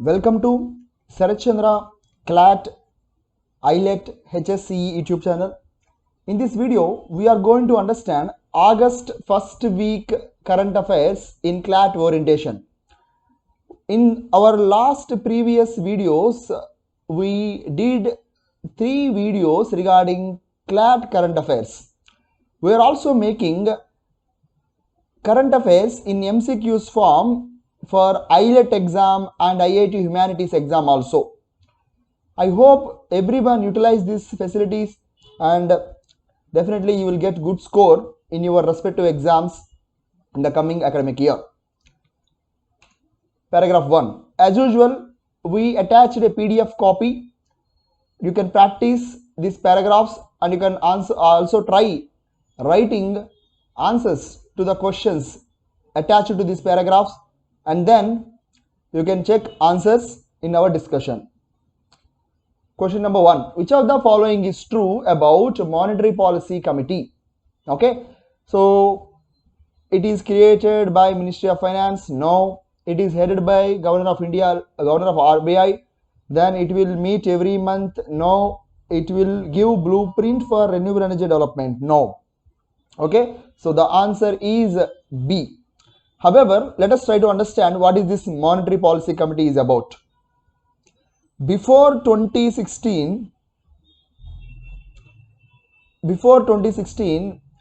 Welcome to Sarat Chandra CLAT ILET HSCE YouTube channel. In this video, we are going to understand August first week current affairs in CLAT orientation. In our last previous videos, we did 3 videos regarding CLAT current affairs. We are also making current affairs in MCQs form for ILET exam and IIT Humanities exam also. I hope everyone utilize these facilities and definitely you will get good score in your respective exams in the coming academic year. Paragraph 1. As usual, we attached a PDF copy. You can practice these paragraphs and you can also try writing answers to the questions attached to these paragraphs, and then you can check answers in our discussion. Question number 1. Which of the following is true about Monetary Policy Committee? Okay, so it is created by Ministry of Finance. No. It is headed by Governor of India, Governor of RBI. Then it will meet every month. No. It will give blueprint for renewable energy development. No. Okay, so the answer is B. However, let us try to understand what is this Monetary Policy Committee is about. Before 2016,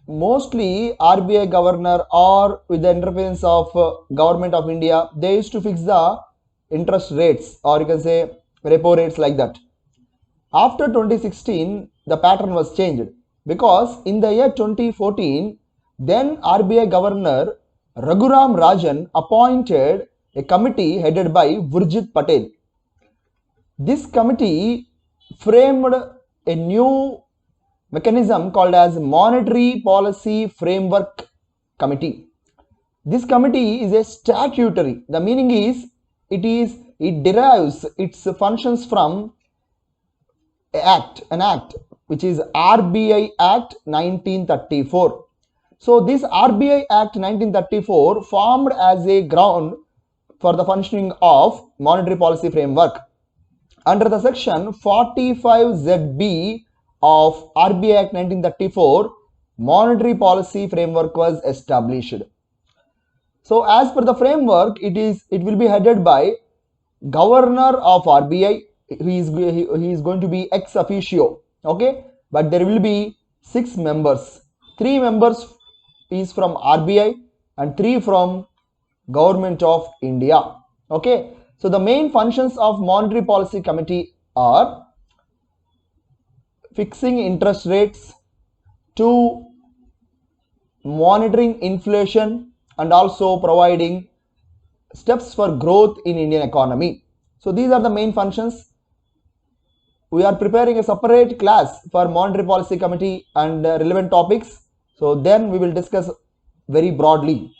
mostly RBI governor or with the interference of government of India, they used to fix the interest rates, or you can say repo rates, like that. After 2016, the pattern was changed because in the year 2014, then RBI governor Raghuram Rajan appointed a committee headed by Gurjit Patel. This committee framed a new mechanism called as Monetary Policy Framework Committee. This committee is a statutory. The meaning is it derives its functions from an act which is RBI Act 1934. So this RBI Act 1934 formed as a ground for the functioning of monetary policy framework. Under the section 45ZB of RBI Act 1934, monetary policy framework was established. So as per the framework, it will be headed by Governor of RBI. He is going to be ex officio. Okay, but there will be 6 members. 3 members is from RBI and 3 from Government of India. Okay, so the main functions of Monetary Policy Committee are fixing interest rates, to monitoring inflation, and also providing steps for growth in Indian economy. So these are the main functions. We are preparing a separate class for Monetary Policy Committee and relevant topics. So then we will discuss very broadly.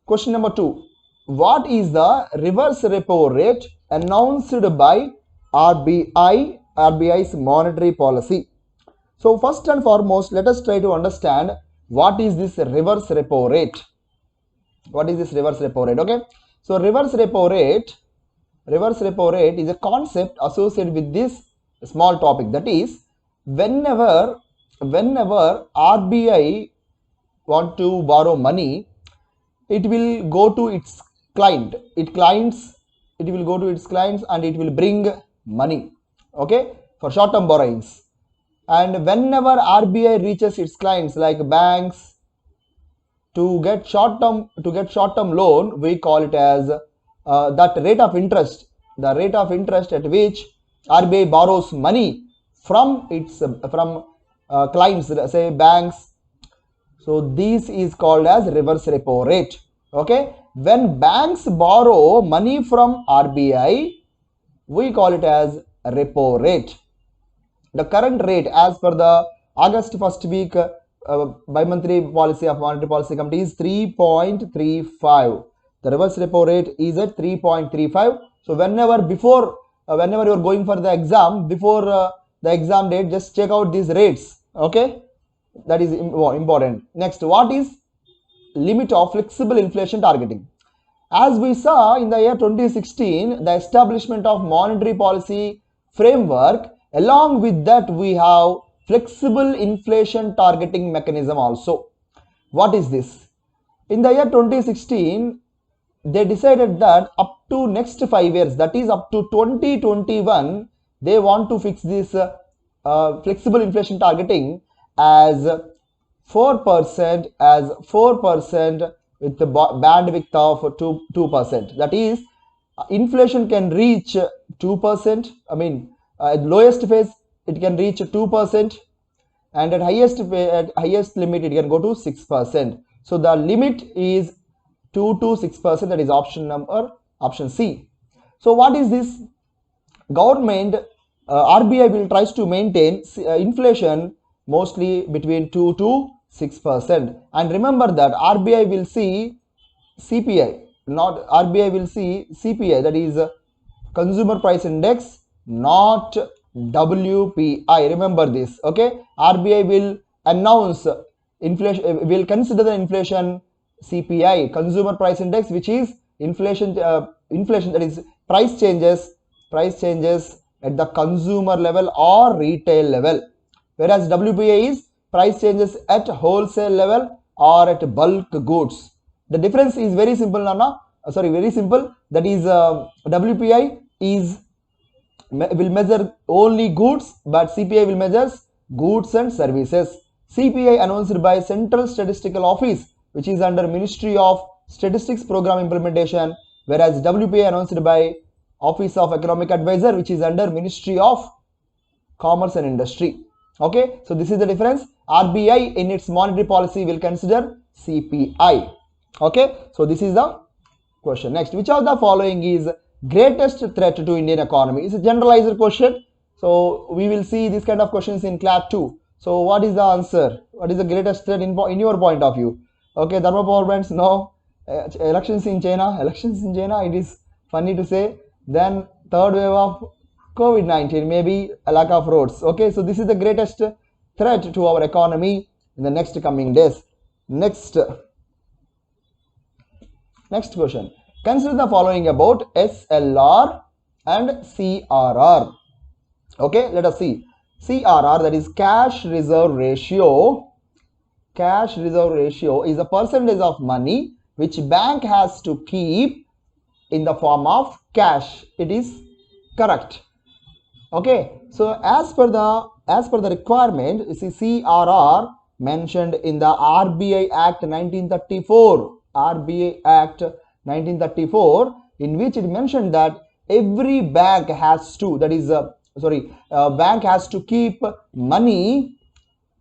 Question number 2. What is the reverse repo rate announced by RBI's monetary policy? So first and foremost, let us try to understand what is this reverse repo rate. What is this reverse repo rate? Okay, so reverse repo rate is a concept associated with this small topic. That is, whenever RBI want to borrow money, it will go to its client. It will go to its clients and it will bring money, okay, for short-term borrowings. And whenever RBI reaches its clients like banks to get short-term loan, we call it as that rate of interest, the rate of interest at which RBI borrows money from its clients, say banks. So this is called as reverse repo rate. Okay, when banks borrow money from RBI, we call it as repo rate. The current rate as per the August first week bi-monthly policy of Monetary Policy Committee is 3.35. The reverse repo rate is at 3.35. So whenever you are going for the exam, before the exam date, just check out these rates. Okay, that is important. Next, what is limit of flexible inflation targeting? As we saw in the year 2016, the establishment of monetary policy framework, along with that we have flexible inflation targeting mechanism also. What is this? In the year 2016, they decided that up to next 5 years, that is up to 2021, they want to fix this flexible inflation targeting as 4% with the bandwidth of 2%. That is, inflation can reach 2%. I mean, at lowest phase it can reach 2%, and at highest limit it can go to 6%. So the limit is 2 to 6%. That is option C. So what is this? Government RBI will tries to maintain inflation mostly between 2 to 6%. And remember that RBI will see CPI, not RBI will see CPI, that is consumer price index, not WPI. Remember this, okay? RBI will announce inflation, will consider the inflation CPI, consumer price index, which is inflation, that is price changes at the consumer level or retail level, whereas WPI is price changes at wholesale level or at bulk goods. The difference is very simple, Nana. Very simple. That is WPI will measure only goods, but CPI will measure goods and services. CPI announced by Central Statistical Office, which is under Ministry of Statistics Program Implementation, whereas WPI announced by Office of Economic Advisor, which is under Ministry of Commerce and Industry. Okay, so this is the difference. RBI in its monetary policy will consider CPI. Okay, so this is the question. Next, which of the following is greatest threat to Indian economy? It's a generalized question. So we will see this kind of questions in CLAT 2. So what is the answer? What is the greatest threat in your point of view? Okay, thermal power plants, no. Elections in China, it is funny to say. Then third wave of COVID-19, maybe a lack of roads. Okay, so this is the greatest threat to our economy in the next coming days. Next question. Consider the following about SLR and CRR. Okay, let us see. CRR, that is cash reserve ratio. Cash reserve ratio is a percentage of money which bank has to keep in the form of cash. It is correct. Okay, so as per the requirement, you see CRR mentioned in the RBI Act 1934. RBI Act 1934, in which it mentioned that every bank has to, that is bank has to keep money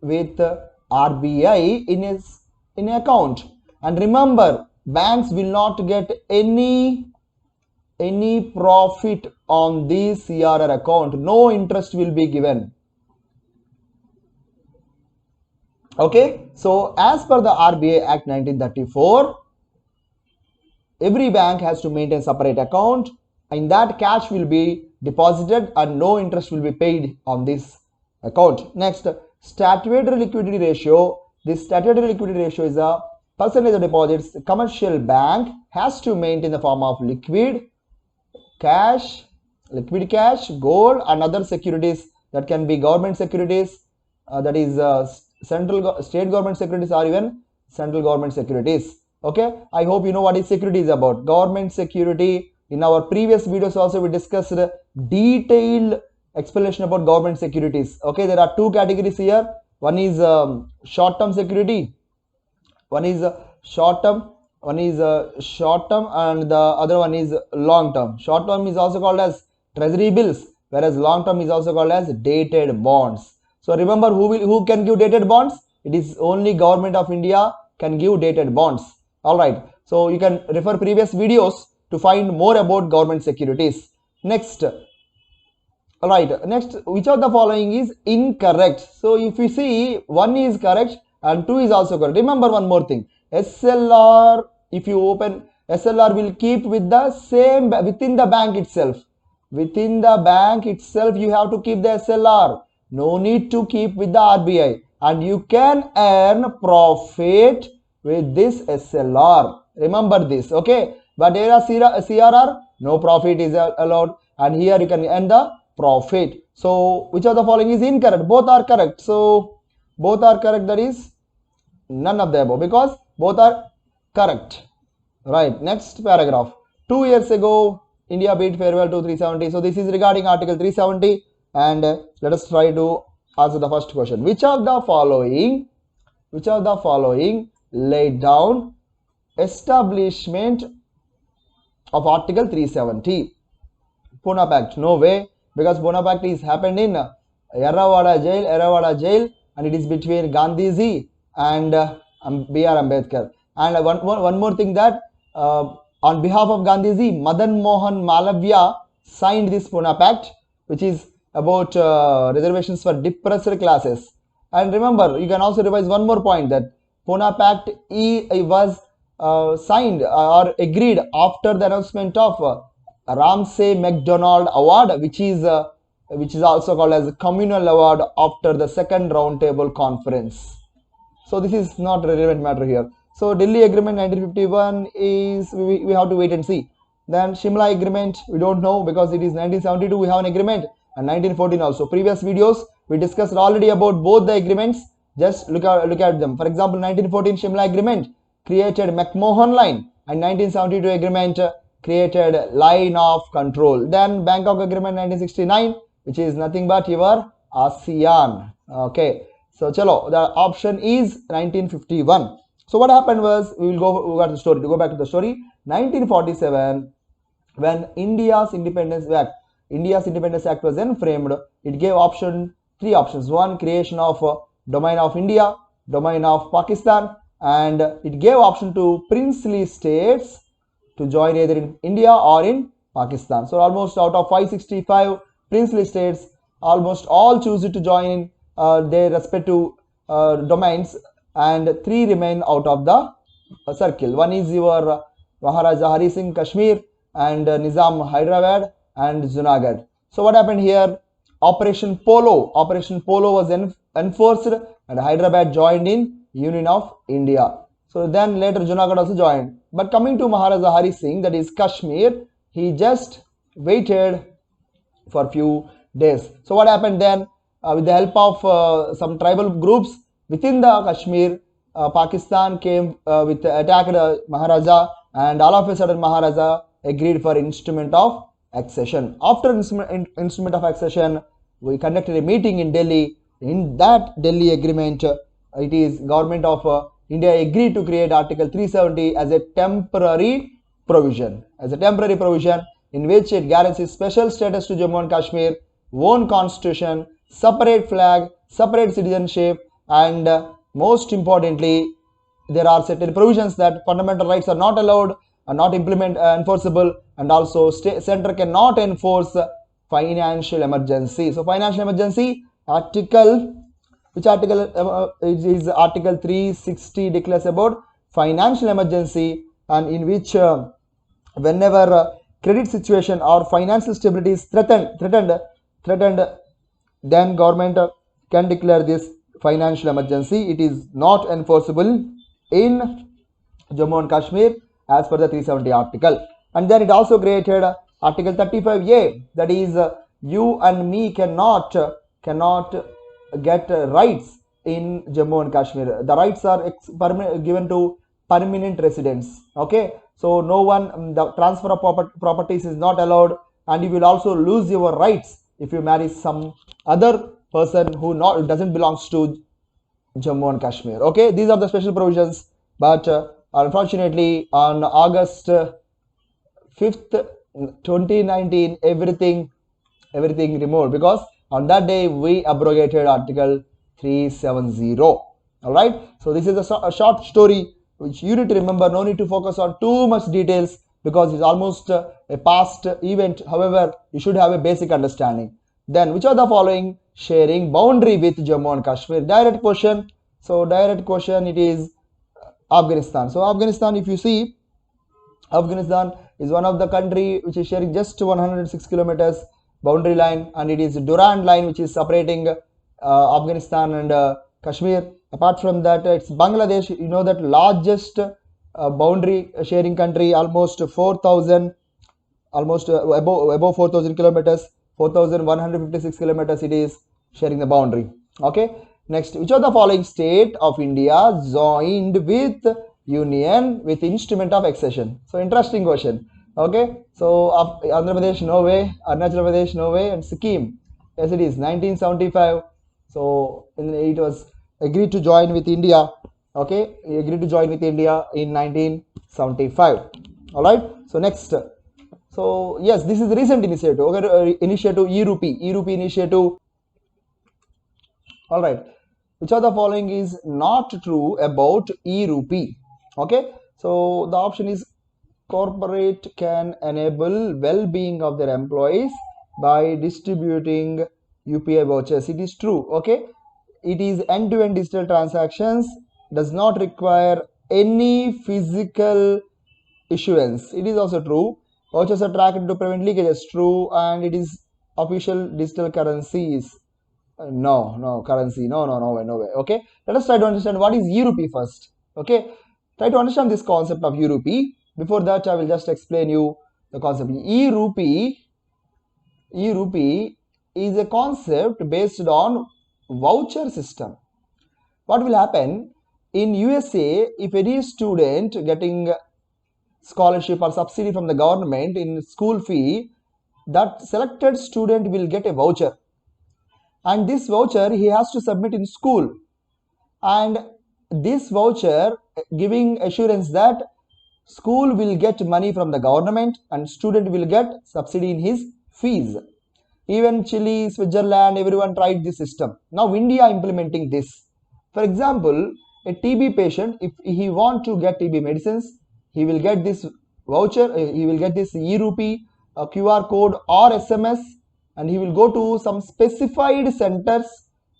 with RBI in account. And remember, banks will not get any profit on this CRR account. No interest will be given. Okay, so as per the RBI Act 1934, every bank has to maintain separate account. In that, cash will be deposited and no interest will be paid on this account. Next, statutory liquidity ratio. This statutory liquidity ratio is a percentage of deposits the commercial bank has to maintain in the form of liquid cash, gold, and other securities. That can be government securities, that is state government securities, or even central government securities. Okay, I hope you know what is security is about. Government security. In our previous videos also we discussed detailed explanation about government securities. Okay, there are two categories here. One is short-term security. One is short-term, and the other one is long-term. Short-term is also called as treasury bills, whereas long-term is also called as dated bonds. So remember, who can give dated bonds? It is only Government of India can give dated bonds. All right. So you can refer previous videos to find more about government securities. Next. All right. Next, which of the following is incorrect? So if you see, 1 is correct and 2 is also correct. Remember one more thing. SLR, if you open, SLR will keep with the same within the bank itself. Within the bank itself, you have to keep the SLR. No need to keep with the RBI. And you can earn profit with this SLR. Remember this, okay? But area CRR, no profit is allowed, and here you can earn the profit. So which of the following is incorrect? Both are correct. So both are correct, that is none of the above, because both are correct. Right, next paragraph. 2 years ago, India bid farewell to 370. So this is regarding Article 370, and let us try to answer the first question. Which of the following laid down establishment of Article 370? Pune Pact, no way, because Pune Pact is happened in Yerrawada jail, and it is between Gandhiji and B.R. Ambedkar. And one more thing, that on behalf of Gandhiji, Madan Mohan Malavya signed this Pune Pact, which is about reservations for depressed classes. And remember, you can also revise one more point, that Pune Pact was signed or agreed after the announcement of Ramsay MacDonald Award, which is also called as a communal award after the second roundtable conference. So this is not a relevant matter here. So Delhi Agreement 1951 is, we have to wait and see. Then Shimla Agreement, we don't know, because it is 1972 we have an agreement, and 1914 also. Previous videos we discussed already about both the agreements. Just look at them. For example, 1914 Shimla Agreement created McMahon Line, and 1972 agreement created line of control. Then Bangkok Agreement 1969, which is nothing but your ASEAN. Okay, so chalo, the option is 1951. So what happened was, we got the story. To go back to the story, 1947, when India's Independence Act was then framed, it gave three options. One, creation of domain of India, domain of Pakistan, and it gave option to princely states to join either in India or in Pakistan. So almost out of 565 princely states, almost all choose to join in their respective domains, and 3 remain out of the circle. One is your Maharaja Hari Singh Kashmir, and Nizam Hyderabad, and Junagadh. So what happened here? Operation Polo was enforced, and Hyderabad joined in Union of India. So then later Junagadh also joined. But coming to Maharaja Hari Singh, that is Kashmir, he just waited for few days. So what happened then? With the help of some tribal groups within the Kashmir, Pakistan came with attacked Maharaja, and all of a sudden Maharaja agreed for Instrument of Accession. After Instrument of Accession, we conducted a meeting in Delhi. In that Delhi agreement, it is government of India agreed to create Article 370 as a temporary provision, in which it guarantees special status to Jammu and Kashmir, own constitution, separate flag, separate citizenship, and most importantly, there are certain provisions that fundamental rights are not allowed, are not enforceable, and also center cannot enforce financial emergency. So financial emergency article, which article is Article 360 declares about financial emergency, and in which whenever credit situation or financial stability is threatened, then government can declare this financial emergency. It is not enforceable in Jammu and Kashmir as per the 370 article. And then it also created Article 35A, that is you and me cannot get rights in Jammu and Kashmir. The rights are given to permanent residents. Okay, so no one, the transfer of properties is not allowed, and you will also lose your rights if you marry some other person who doesn't belongs to Jammu and Kashmir. Okay, these are the special provisions, but unfortunately on August 5th 2019 everything removed, because on that day we abrogated Article 370. All right, so this is a short story which you need to remember. No need to focus on too much details, because it's almost a past event. However, you should have a basic understanding. Then which of the following sharing boundary with Jammu and Kashmir? Direct question. So direct question, it is Afghanistan. So Afghanistan, if you see, Afghanistan is one of the country which is sharing just 106 kilometers boundary line, and it is Durand line which is separating Afghanistan and Kashmir. Apart from that, it's Bangladesh. You know that largest boundary sharing country, almost 4,000, almost above 4,000 kilometers, 4,156 kilometers it is sharing the boundary. Okay, next, which of the following state of India joined with union with instrument of accession? So interesting question. Okay, so Andhra Pradesh, no way. Arunachal Pradesh, no way. And Sikkim, yes it is 1975. So it was agreed to join with India. Okay, he agreed to join with India in 1975. All right, so next, so yes, this is the recent initiative. Okay, initiative E RUPI, E RUPI initiative. All right, which of the following is not true about E RUPI? Okay, so the option is corporate can enable well-being of their employees by distributing UPI vouchers. It is true. Okay, it is end-to-end digital transactions, does not require any physical issuance. It is also true. Vouchers are tracked to prevent leakages. True, and it is official digital currencies. No, currency. No way, no way. Okay, let us try to understand what is E RUPI first. Okay, try to understand this concept of E RUPI. Before that, I will just explain you the concept. E RUPI is a concept based on voucher system. What will happen in USA if any student getting scholarship or subsidy from the government in school fee, that selected student will get a voucher, and this voucher he has to submit in school, and this voucher giving assurance that school will get money from the government and student will get subsidy in his fees. Even Chile, Switzerland, everyone tried this system. Now India implementing this. For example, a TB patient, if he want to get TB medicines, he will get this voucher, he will get this E RUPI QR code or SMS, and he will go to some specified centers,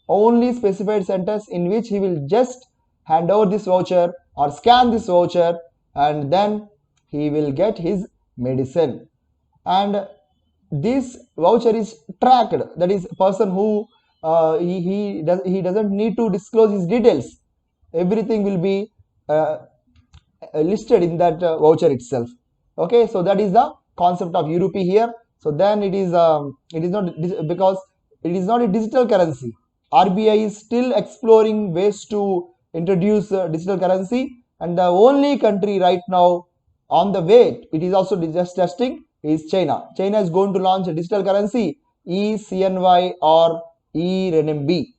only specified centers, in which he will just hand over this voucher or scan this voucher, and then he will get his medicine. And this voucher is tracked, that is person who he doesn't need to disclose his details, everything will be listed in that voucher itself. Okay, so that is the concept of E RUPI here. So then it is not, because it is not a digital currency. RBI is still exploring ways to introduce digital currency, and the only country right now on the way, it is also just testing, is China. China is going to launch a digital currency, eCNY or e-renminbi.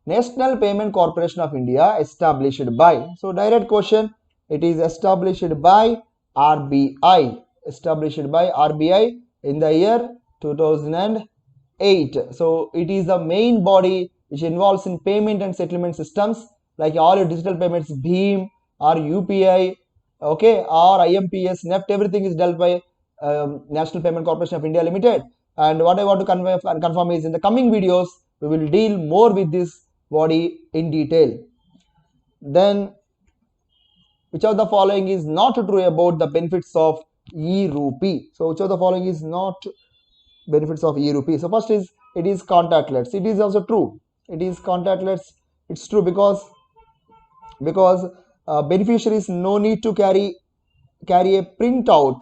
National Payment Corporation of India established by, so direct question, it is established by RBI, established by RBI in the year 2008. So it is the main body which involves in payment and settlement systems, like all your digital payments, BHIM or UPI, okay, or IMPS, NEFT, everything is dealt by National Payment Corporation of India Limited. And what I want to confirm is in the coming videos we will deal more with this body in detail. Then, which of the following is not true about the benefits of E RUPI? So which of the following is not benefits of E RUPI? So first is, it is contactless. It is also true. It is contactless. It's true because beneficiaries no need to carry a printout,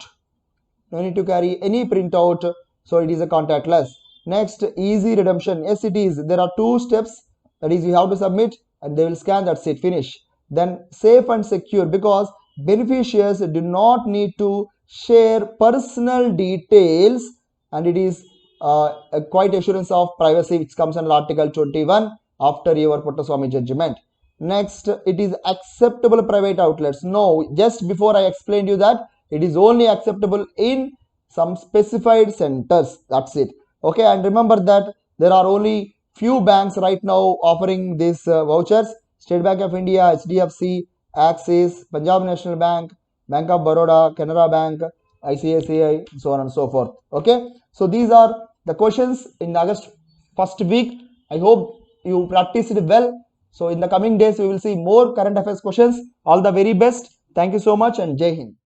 no need to carry any printout, so it is a contactless. Next, easy redemption. Yes, it is. There are two steps, that is you have to submit and they will scan, that's it, finish. Then safe and secure, because beneficiaries do not need to share personal details, and it is a quite assurance of privacy, which comes under Article 21 after your Puttaswamy judgment. Next, it is acceptable private outlets. No, just before I explained you that it is only acceptable in some specified centers, that's it. Okay, and remember that there are only few banks right now offering these vouchers: State Bank of India, HDFC, Axis, Punjab National Bank, Bank of Baroda, Canara Bank, ICICI, so on and so forth. Okay, so these are the questions in August first week. I hope you practiced it well. So in the coming days we will see more current affairs questions. All the very best. Thank you so much, and Jai Hind.